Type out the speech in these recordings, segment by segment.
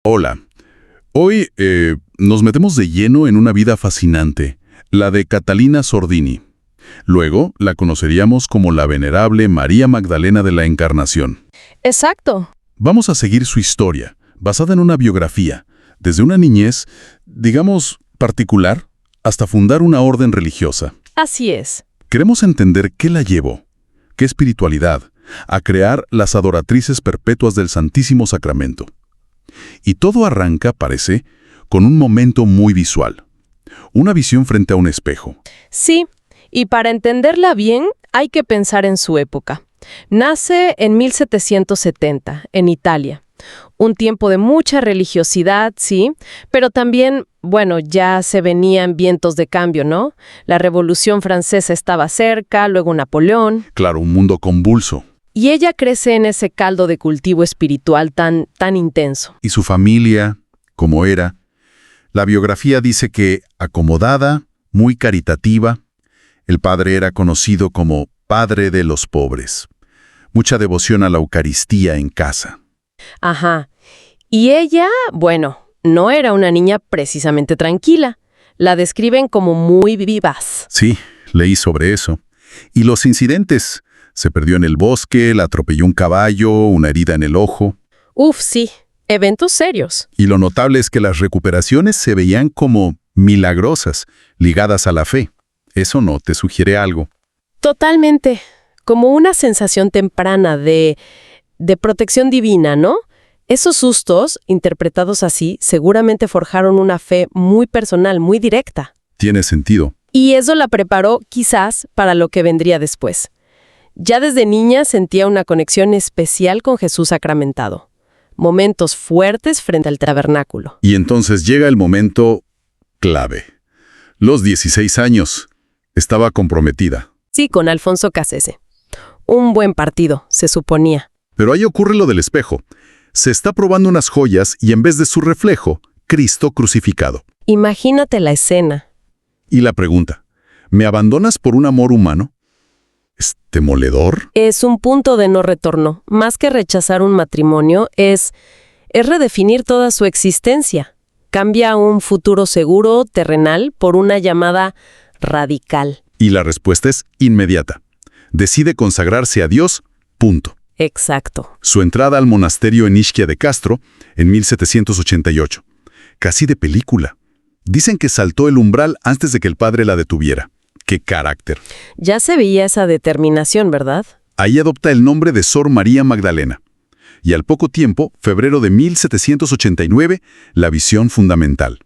Hola. Hoy nos metemos de lleno en una vida fascinante, la de Catalina Sordini. Luego la conoceríamos como la venerable María Magdalena de la Encarnación. Exacto. Vamos a seguir su historia, basada en una biografía, desde una niñez, digamos, particular, hasta fundar una orden religiosa. Así es. Queremos entender qué la llevó, qué espiritualidad, a crear las adoratrices perpetuas del Santísimo Sacramento. Y todo arranca, parece, con un momento muy visual. Una visión frente a un espejo. Sí, y para entenderla bien hay que pensar en su época. Nace en 1770, en Italia. Un tiempo de mucha religiosidad, sí, pero también, ya se venían vientos de cambio, ¿no? La Revolución Francesa estaba cerca, luego Napoleón. Claro, un mundo convulso. Y ella crece en ese caldo de cultivo espiritual tan intenso. Y su familia, como era. La biografía dice que acomodada, muy caritativa. El padre era conocido como padre de los pobres. Mucha devoción a la Eucaristía en casa. Ajá. Y ella, no era una niña precisamente tranquila. La describen como muy vivaz. Sí, leí sobre eso. Y los incidentes. Se perdió en el bosque, la atropelló un caballo, una herida en el ojo. Uf, sí. Eventos serios. Y lo notable es que las recuperaciones se veían como milagrosas, ligadas a la fe. ¿Eso no te sugiere algo? Totalmente. Como una sensación temprana de protección divina, ¿no? Esos sustos, interpretados así, seguramente forjaron una fe muy personal, muy directa. Tiene sentido. Y eso la preparó, quizás, para lo que vendría después. Ya desde niña sentía una conexión especial con Jesús sacramentado. Momentos fuertes frente al tabernáculo. Y entonces llega el momento clave. Los 16 años. Estaba comprometida. Sí, con Alfonso Cassese. Un buen partido, se suponía. Pero ahí ocurre lo del espejo. Se está probando unas joyas y en vez de su reflejo, Cristo crucificado. Imagínate la escena. Y la pregunta, ¿me abandonas por un amor humano? ¿Es demoledor? Es un punto de no retorno. Más que rechazar un matrimonio, es redefinir toda su existencia. Cambia un futuro seguro, terrenal, por una llamada radical. Y la respuesta es inmediata. Decide consagrarse a Dios, punto. Exacto. Su entrada al monasterio en Ischia de Castro, en 1788. Casi de película. Dicen que saltó el umbral antes de que el padre la detuviera. ¡Qué carácter! Ya se veía esa determinación, ¿verdad? Ahí adopta el nombre de Sor María Magdalena. Y al poco tiempo, febrero de 1789, la visión fundamental.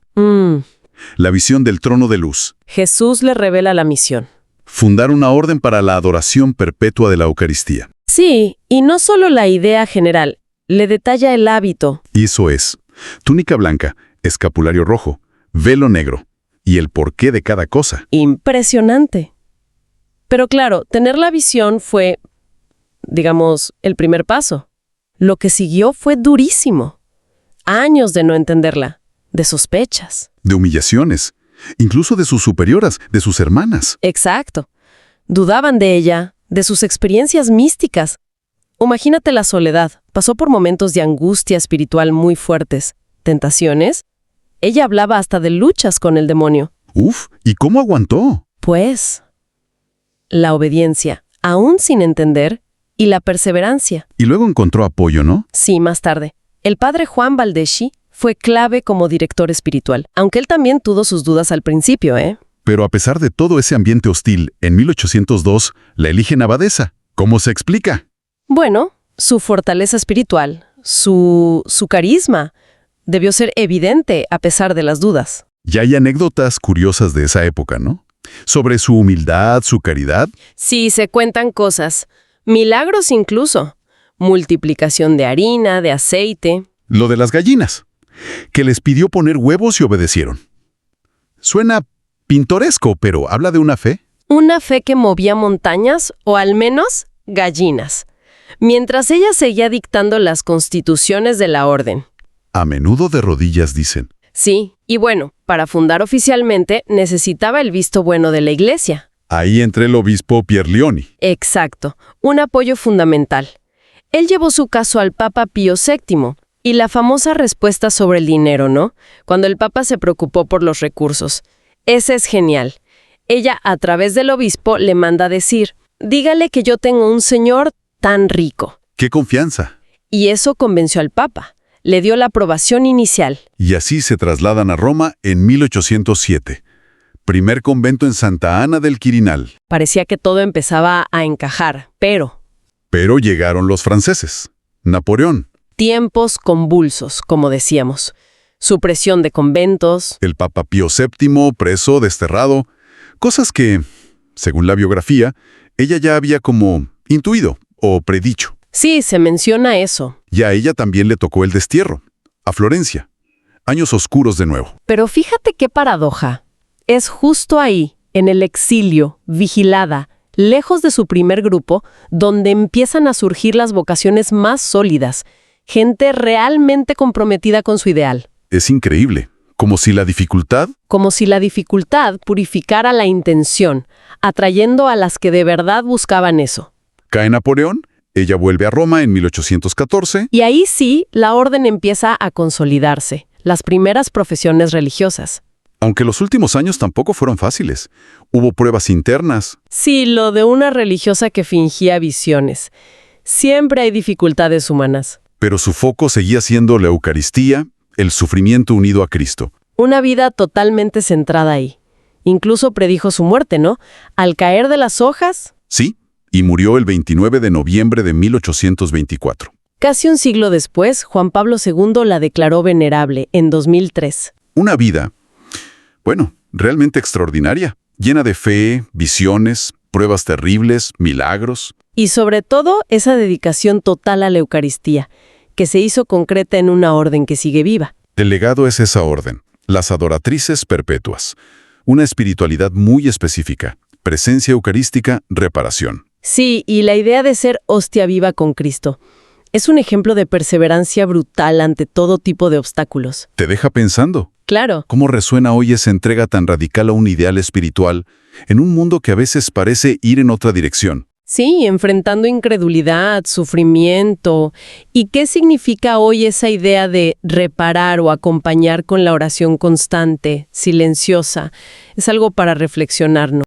La visión del trono de luz. Jesús le revela la misión. Fundar una orden para la adoración perpetua de la Eucaristía. Sí, y no solo la idea general, le detalla el hábito. Eso es. Túnica blanca, escapulario rojo, velo negro. Y el porqué de cada cosa. Impresionante. Pero claro, tener la visión fue, el primer paso. Lo que siguió fue durísimo. Años de no entenderla, de sospechas. De humillaciones, incluso de sus superioras, de sus hermanas. Exacto. Dudaban de ella, de sus experiencias místicas. Imagínate la soledad. Pasó por momentos de angustia espiritual muy fuertes, tentaciones. Ella hablaba hasta de luchas con el demonio. Uf, ¿y cómo aguantó? Pues, la obediencia, aún sin entender, y la perseverancia. Y luego encontró apoyo, ¿no? Sí, más tarde. El padre Juan Baldeschi fue clave como director espiritual, aunque él también tuvo sus dudas al principio, ¿eh? Pero a pesar de todo ese ambiente hostil, en 1802 la eligen abadesa. ¿Cómo se explica? Bueno, su fortaleza espiritual, su carisma, debió ser evidente a pesar de las dudas. Ya hay anécdotas curiosas de esa época, ¿no? Sobre su humildad, su caridad. Sí, se cuentan cosas. Milagros incluso. Multiplicación de harina, de aceite. Lo de las gallinas, que les pidió poner huevos y obedecieron. Suena pintoresco, pero ¿habla de una fe? Una fe que movía montañas, o al menos gallinas. Mientras ella seguía dictando las constituciones de la orden. A menudo de rodillas, dicen. Sí, y para fundar oficialmente necesitaba el visto bueno de la iglesia. Ahí entró el obispo Pierleoni. Exacto, un apoyo fundamental. Él llevó su caso al Papa Pío VII, Y la famosa respuesta sobre el dinero, ¿no? Cuando el Papa se preocupó por los recursos. Ese es genial. Ella, a través del obispo, le manda decir, dígale que yo tengo un señor tan rico. ¡Qué confianza! Y eso convenció al Papa. Le dio la aprobación inicial. Y así se trasladan a Roma en 1807. Primer convento en Santa Ana del Quirinal. Parecía que todo empezaba a encajar, pero Pero llegaron los franceses. Napoleón, tiempos convulsos, como decíamos. Supresión de conventos. el Papa Pío VII, preso, desterrado. Cosas que, según la biografía, ella ya había como intuido o predicho. Sí, se menciona eso. Y a ella también le tocó el destierro, a Florencia. Años oscuros de nuevo. Pero fíjate qué paradoja. Es justo ahí, en el exilio, vigilada, lejos de su primer grupo, donde empiezan a surgir las vocaciones más sólidas, gente realmente comprometida con su ideal. Es increíble, como si la dificultad, Como si la dificultad purificara la intención, atrayendo a las que de verdad buscaban eso. cae Napoleón, ella vuelve a Roma en 1814, Y ahí sí, la orden empieza a consolidarse, las primeras profesiones religiosas. aunque los últimos años tampoco fueron fáciles. Hubo pruebas internas, Sí, lo de una religiosa que fingía visiones. Siempre hay dificultades humanas. pero su foco seguía siendo la Eucaristía, el sufrimiento unido a Cristo. Una vida totalmente centrada ahí. Incluso predijo su muerte, ¿no? Al caer de las hojas, Sí, y murió el 29 de noviembre de 1824. casi un siglo después, Juan Pablo II la declaró venerable en 2003. Una vida, bueno, realmente extraordinaria, llena de fe, visiones, pruebas terribles, milagros. Y sobre todo, esa dedicación total a la Eucaristía, que se hizo concreta en una orden que sigue viva. El legado es esa orden, las adoratrices perpetuas. Una espiritualidad muy específica, presencia eucarística, reparación. Sí, y la idea de ser hostia viva con Cristo. Es un ejemplo de perseverancia brutal ante todo tipo de obstáculos. Te deja pensando. Claro, ¿Cómo resuena hoy esa entrega tan radical a un ideal espiritual en un mundo que a veces parece ir en otra dirección? sí, enfrentando incredulidad, sufrimiento. ¿Y qué significa hoy esa idea de reparar o acompañar con la oración constante, silenciosa? Es algo para reflexionar, ¿no?